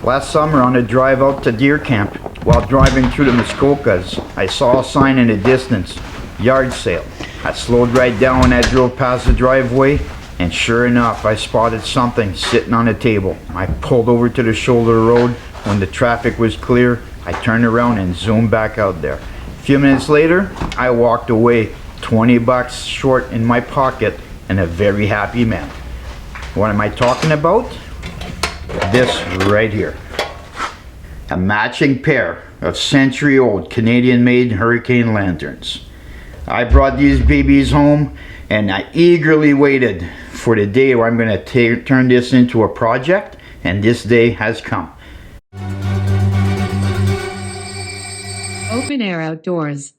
Last summer on a drive out to deer camp, while driving through the Muskokas, I saw a sign in the distance, yard sale. I slowed right down when I drove past the driveway, and sure enough, I spotted something sitting on a table. I pulled over to the shoulder road. When the traffic was clear, I turned around and zoomed back out there. A few minutes later, I walked away, 20 bucks short in my pocket, and a very happy man. What am I talking about? This right here. A matching pair of century-old Canadian-made hurricane lanterns. I brought these babies home and I eagerly waited for the day where I'm going to turn this into a project, and this day has come. Open air outdoors.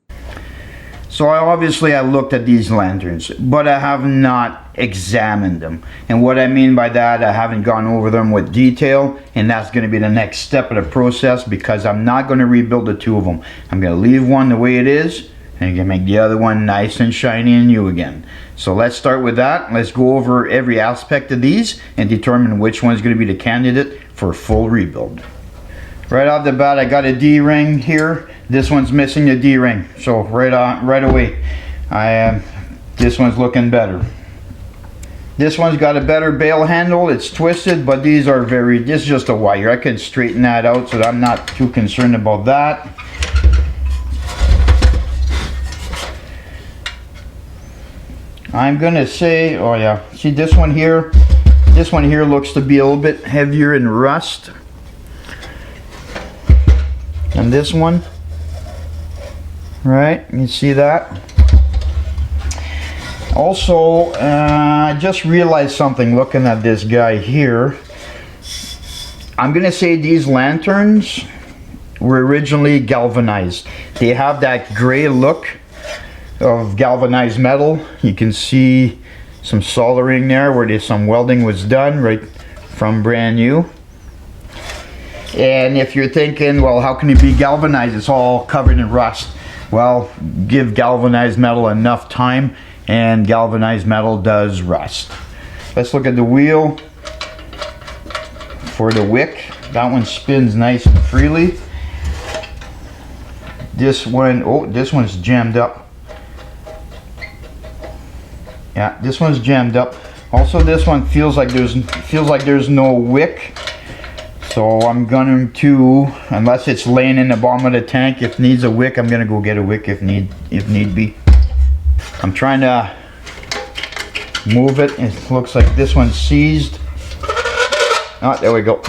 So I looked at these lanterns, but I have not examined them. And what I mean by that, I haven't gone over them with detail, and that's going to be the next step of the process, because I'm not going to rebuild the two of them. I'm going to leave one the way it is, and I'm going to make the other one nice and shiny and new again. So let's start with that. Let's go over every aspect of these and determine which one's going to be the candidate for a full rebuild. Right off the bat, I got a D-ring here. This one's missing the D-ring, so right away, this one's looking better. This one's got a better bail handle. It's twisted, but these are this is just a wire. I can straighten that out, so I'm not too concerned about that. I'm gonna say, oh yeah, see this one here looks to be a little bit heavier in rust. And this one, right, you see that? Also, I just realized something looking at this guy here. I'm gonna say these lanterns were originally galvanized. They have that gray look of galvanized metal. You can see some soldering there where some welding was done right from brand new. And if you're thinking, well, how can it be galvanized? It's all covered in rust. Well, give galvanized metal enough time and galvanized metal does rust. Let's look at the wheel for the wick. That one spins nice and freely. This one, oh, this one's jammed up. Yeah, this one's jammed up. Also, this one feels like there's no wick. So I'm going to, unless it's laying in the bottom of the tank, if it needs a wick, I'm gonna go get a wick if need be. I'm trying to move it. It looks like this one's seized. Oh, there we go.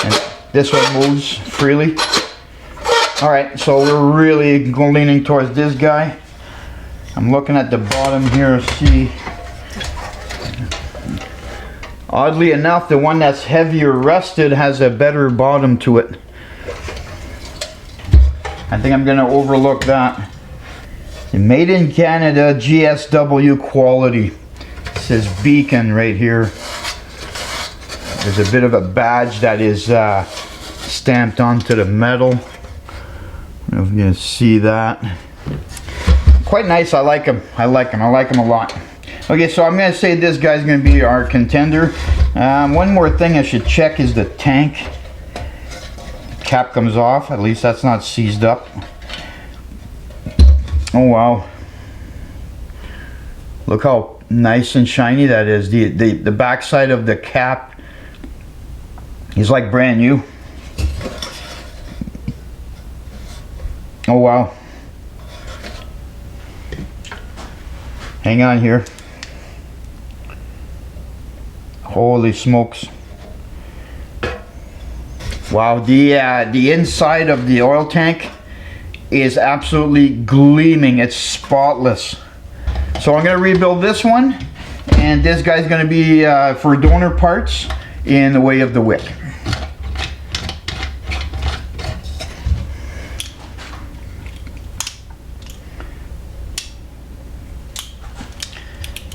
And this one moves freely. All right, so we're really leaning towards this guy. I'm looking at the bottom here, see. Oddly enough, the one that's heavier rusted has a better bottom to it. I think I'm going to overlook that. Made in Canada, GSW quality. It says Beacon right here. There's a bit of a badge that is stamped onto the metal. I don't know if you can see that. Quite nice. I like them. I like them a lot. Okay, so I'm going to say this guy's going to be our contender. One more thing I should check is the tank. Cap comes off. At least that's not seized up. Oh wow. Look how nice and shiny that is. The back side of the cap is like brand new. Oh wow. Hang on here. Holy smokes. Wow, the inside of the oil tank is absolutely gleaming. It's spotless. So I'm going to rebuild this one, and this guy's going to be for donor parts in the way of the wick.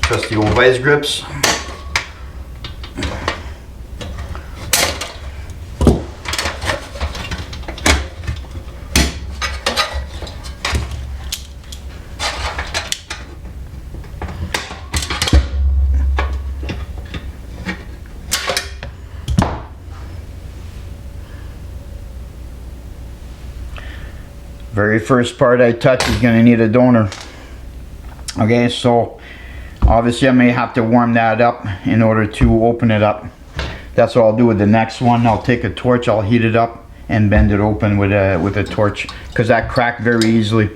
Just the old vice grips. Very first part I touch is going to need a donor. Okay, so obviously I may have to warm that up in order to open it up. That's what I'll do with the next one. I'll take a torch, I'll heat it up and bend it open with a torch, because that cracked very easily.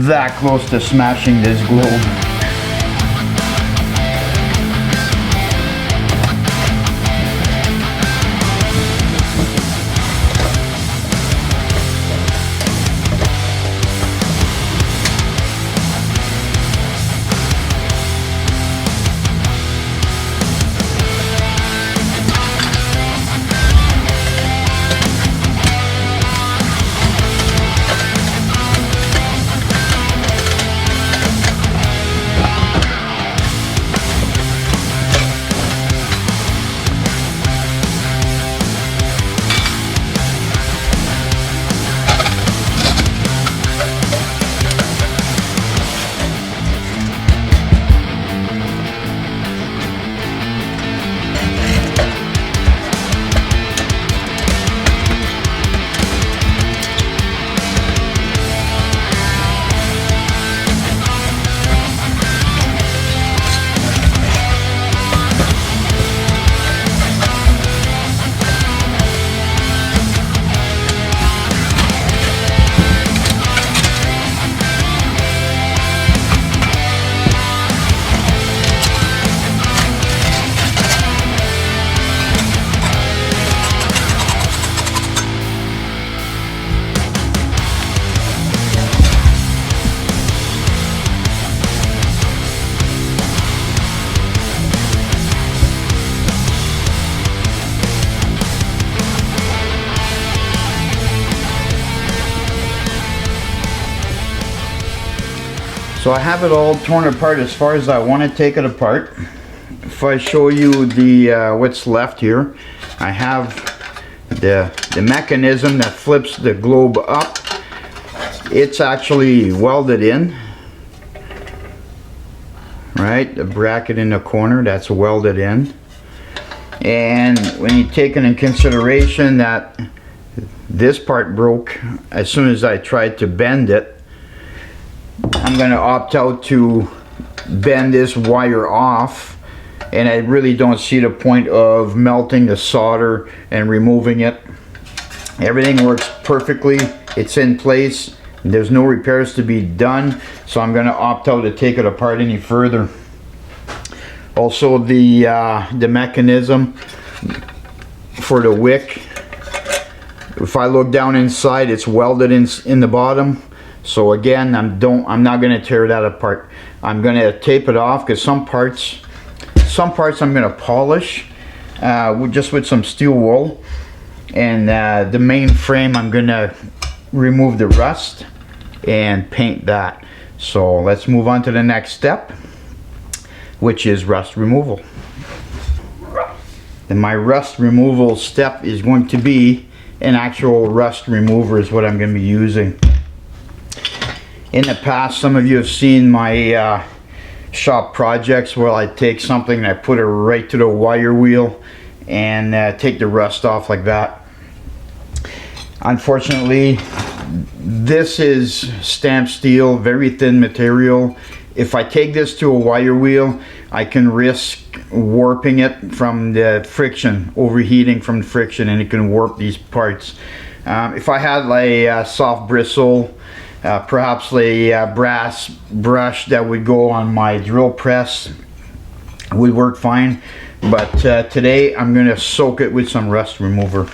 That close to smashing this globe. So I have it all torn apart as far as I want to take it apart. If I show you the what's left here, I have the mechanism that flips the globe up. It's actually welded in. Right, the bracket in the corner, that's welded in. And when you take it in consideration that this part broke as soon as I tried to bend it, I'm going to opt out to bend this wire off, and I really don't see the point of melting the solder and removing it. Everything works perfectly, it's in place, there's no repairs to be done, so I'm going to opt out to take it apart any further. Also the mechanism for the wick, if I look down inside, it's welded in the bottom. So again, I'm not going to tear that apart. I'm going to tape it off, because some parts I'm going to polish just with some steel wool, and the main frame I'm going to remove the rust and paint that. So let's move on to the next step, which is rust removal. And my rust removal step is going to be an actual rust remover is what I'm going to be using. In the past, some of you have seen my shop projects where I take something and I put it right to the wire wheel and take the rust off like that. Unfortunately, this is stamped steel, very thin material. If I take this to a wire wheel, I can risk warping it from the friction, overheating from the friction, and it can warp these parts. If I had like a soft bristle, perhaps a brass brush that would go on my drill press, would work fine. But today I'm going to soak it with some rust remover.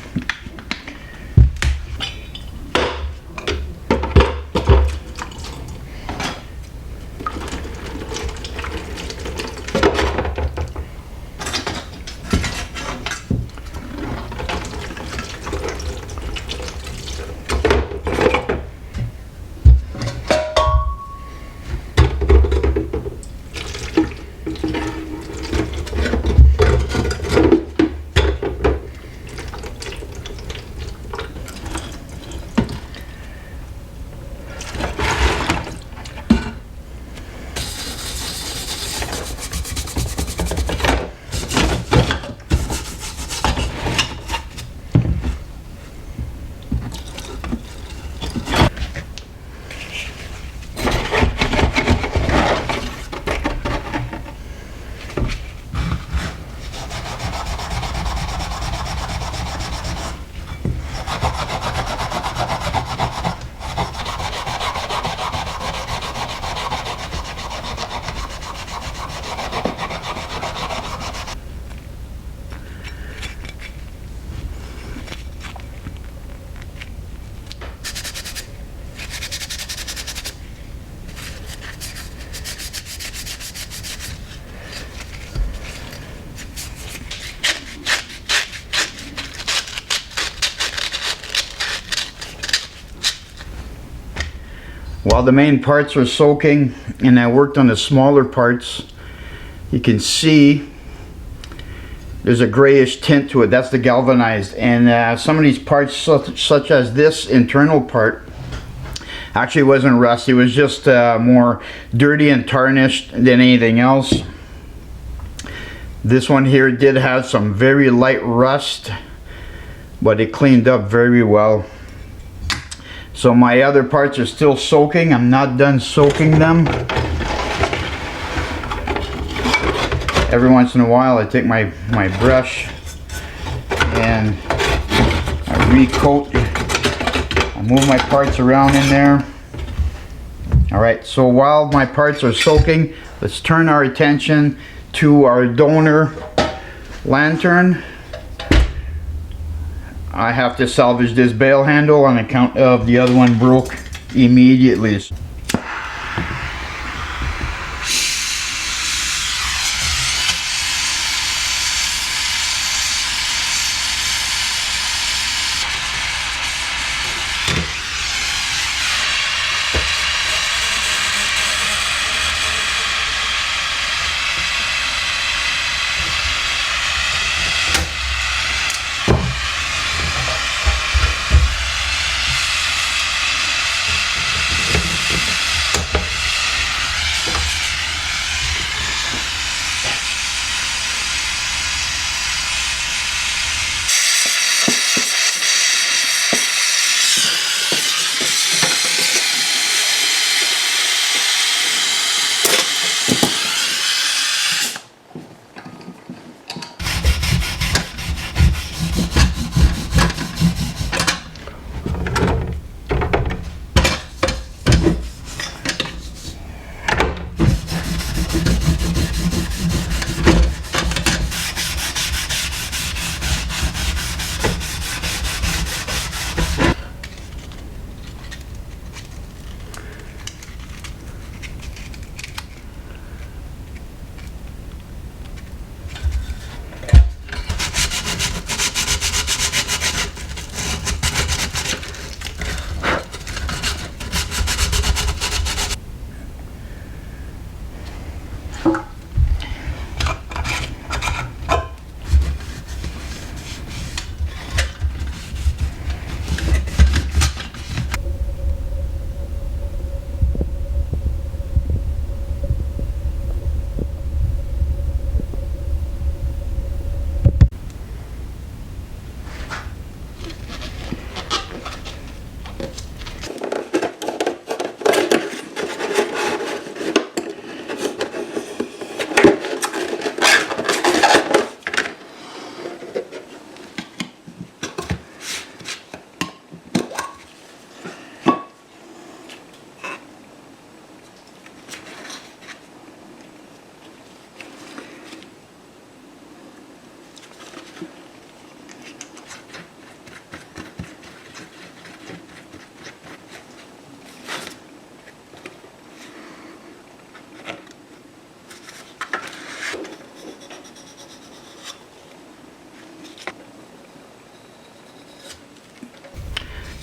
While the main parts are soaking and I worked on the smaller parts, you can see there's a grayish tint to it. That's the galvanized. And some of these parts, such as this internal part, actually wasn't rust. It was just more dirty and tarnished than anything else. This one here did have some very light rust, but it cleaned up very well. So my other parts are still soaking. I'm not done soaking them. Every once in a while I take my brush and I recoat. I move my parts around in there. Alright, so while my parts are soaking, let's turn our attention to our donor lantern. I have to salvage this bail handle on account of the other one broke immediately.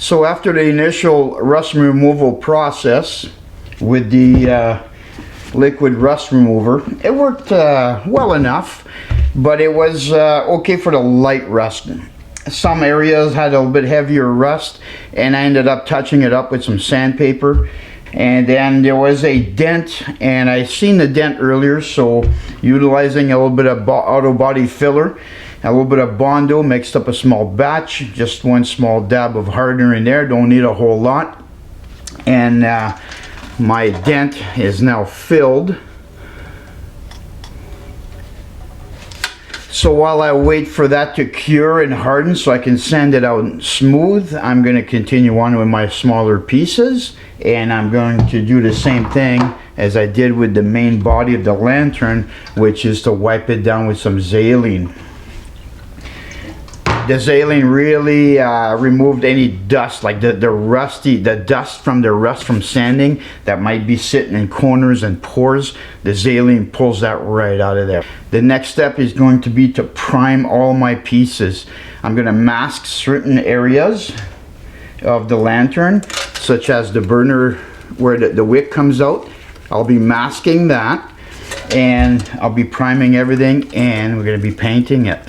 So after the initial rust removal process with the liquid rust remover, it worked well enough, but it was okay for the light rust. Some areas had a little bit heavier rust, and I ended up touching it up with some sandpaper. And then there was a dent, and I seen the dent earlier, so utilizing a little bit of auto body filler, a little bit of Bondo, mixed up a small batch, just one small dab of hardener in there, don't need a whole lot. And my dent is now filled. So while I wait for that to cure and harden so I can sand it out smooth, I'm going to continue on with my smaller pieces, and I'm going to do the same thing as I did with the main body of the lantern, which is to wipe it down with some Xylene. The Xylene really removed any dust, like the dust from the rust from sanding that might be sitting in corners and pores. The Xylene pulls that right out of there. The next step is going to be to prime all my pieces. I'm going to mask certain areas of the lantern, such as the burner where the wick comes out. I'll be masking that, and I'll be priming everything, and we're going to be painting it.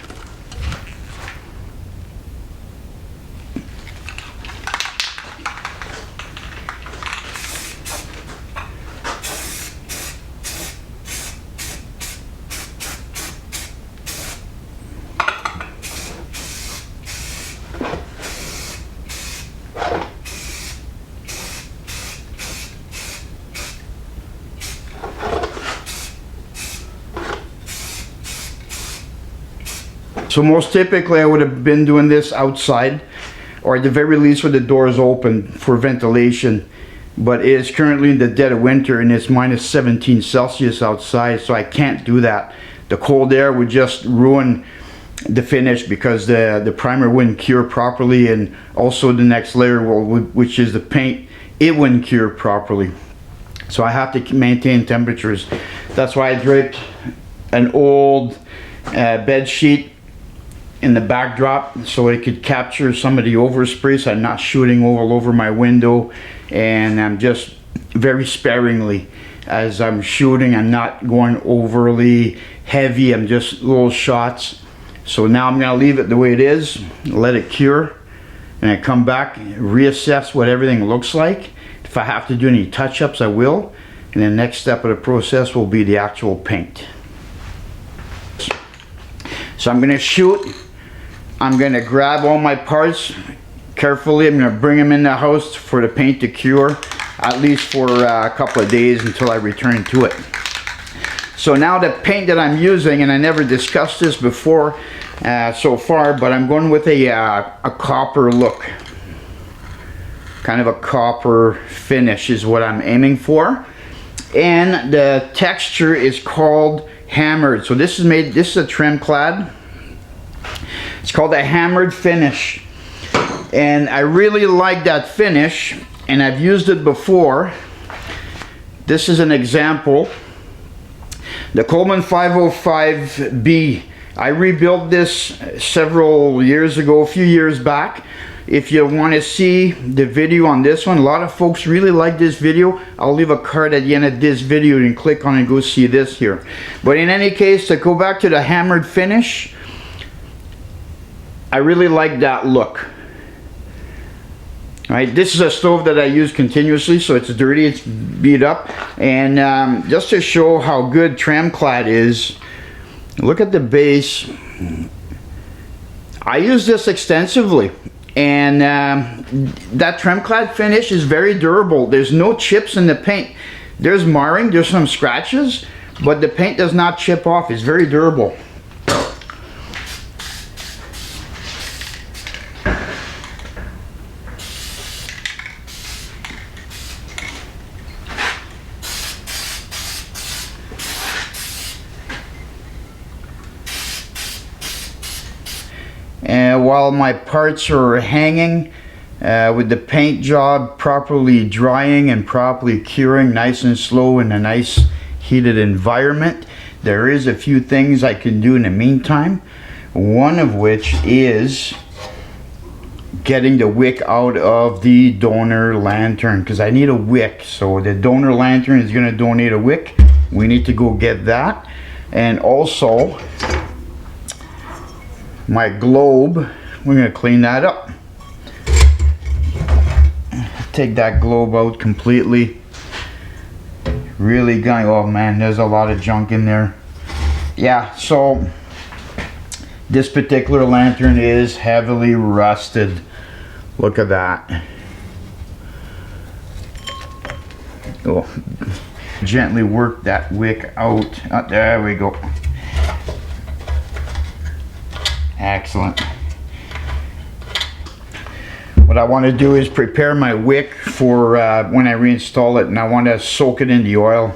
So most typically I would have been doing this outside, or at the very least with the doors open for ventilation, but it is currently in the dead of winter and it's minus 17 Celsius outside, so I can't do that. The cold air would just ruin the finish because the primer wouldn't cure properly, and also the next layer, which is the paint, it wouldn't cure properly. So I have to maintain temperatures. That's why I draped an old bed sheet in the backdrop so it could capture some of the overspray, so I'm not shooting all over my window, and I'm just very sparingly as I'm shooting. I'm not going overly heavy, I'm just little shots. So now I'm going to leave it the way it is, let it cure, and I come back, reassess what everything looks like. If I have to do any touch-ups, I will, and the next step of the process will be the actual paint. So I'm going to shoot. I'm going to grab all my parts carefully. I'm going to bring them in the house for the paint to cure, at least for a couple of days until I return to it. So now the paint that I'm using, and I never discussed this before so far, but I'm going with a copper look. Kind of a copper finish is what I'm aiming for. And the texture is called hammered. So this is a trim clad. It's called a hammered finish, and I really like that finish, and I've used it before. This is an example. The Colman 505B. I rebuilt this several years ago, a few years back. If you want to see the video on this one, a lot of folks really like this video. I'll leave a card at the end of this video and click on it and go see this here. But in any case, to go back to the hammered finish, I really like that look. All right, this is a stove that I use continuously, so it's dirty, it's beat up. And just to show how good Tramclad is, look at the base. I use this extensively, and that Tramclad finish is very durable. There's no chips in the paint. There's marring, there's some scratches, but the paint does not chip off. It's very durable. And while my parts are hanging, with the paint job properly drying and properly curing nice and slow in a nice heated environment, there is a few things I can do in the meantime. One of which is getting the wick out of the donor lantern, because I need a wick. So the donor lantern is going to donate a wick. We need to go get that. And also my globe, we're going to clean that up. Take that globe out completely. Really going, oh man, there's a lot of junk in there. Yeah, so this particular lantern is heavily rusted. Look at that. Oh, gently work that wick out. Oh, there we go. Excellent. What I want to do is prepare my wick for when I reinstall it, and I want to soak it in the oil.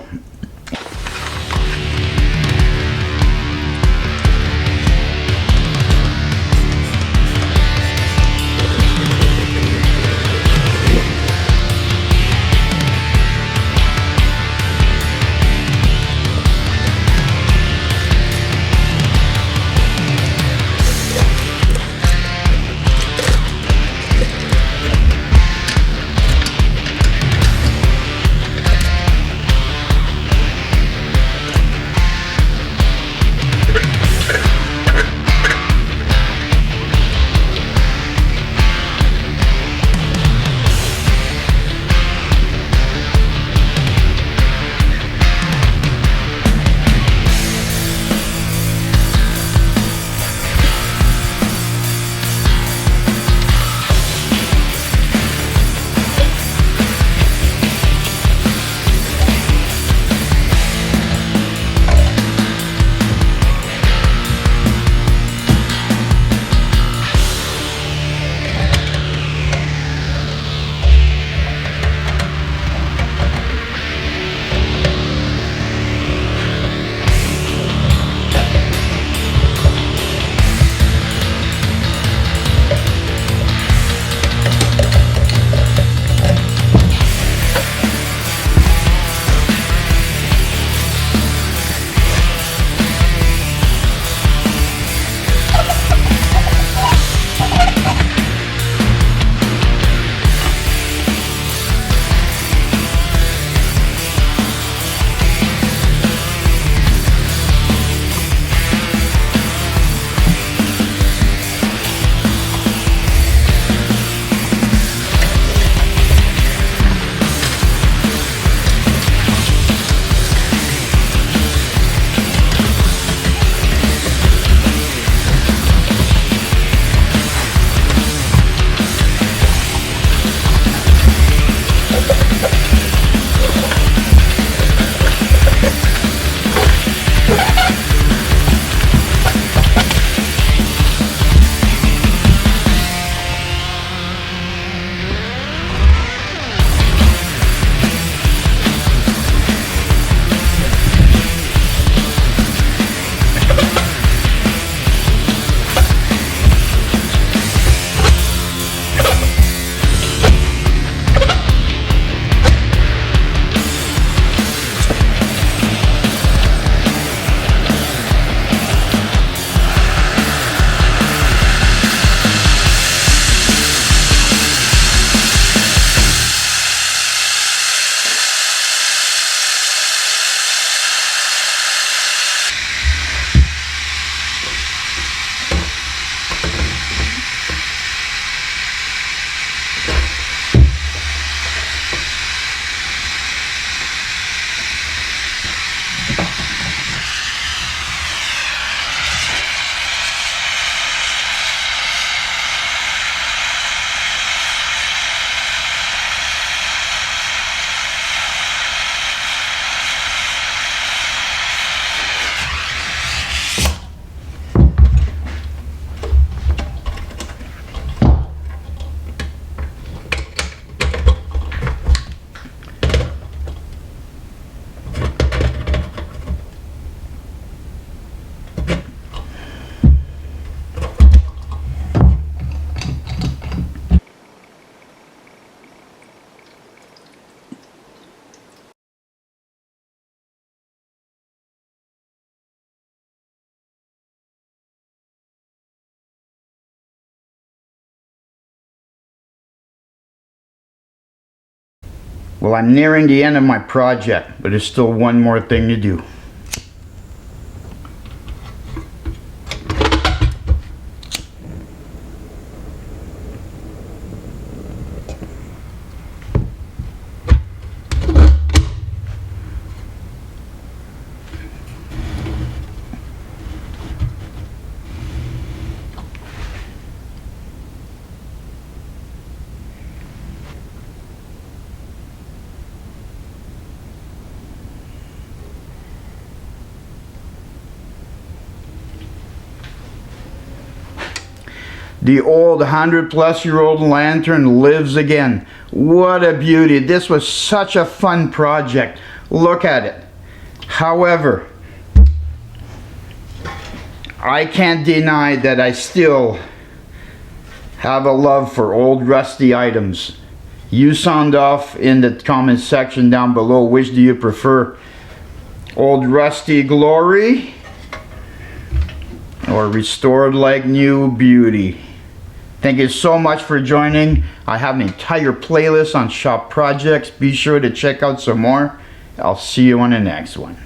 Well, I'm nearing the end of my project, but there's still one more thing to do. The old 100-plus-year-old lantern lives again. What a beauty. This was such a fun project. Look at it. However, I can't deny that I still have a love for old rusty items. You sound off in the comment section down below. Which do you prefer? Old rusty glory or restored like new beauty? Thank you so much for joining. I have an entire playlist on shop projects. Be sure to check out some more. I'll see you on the next one.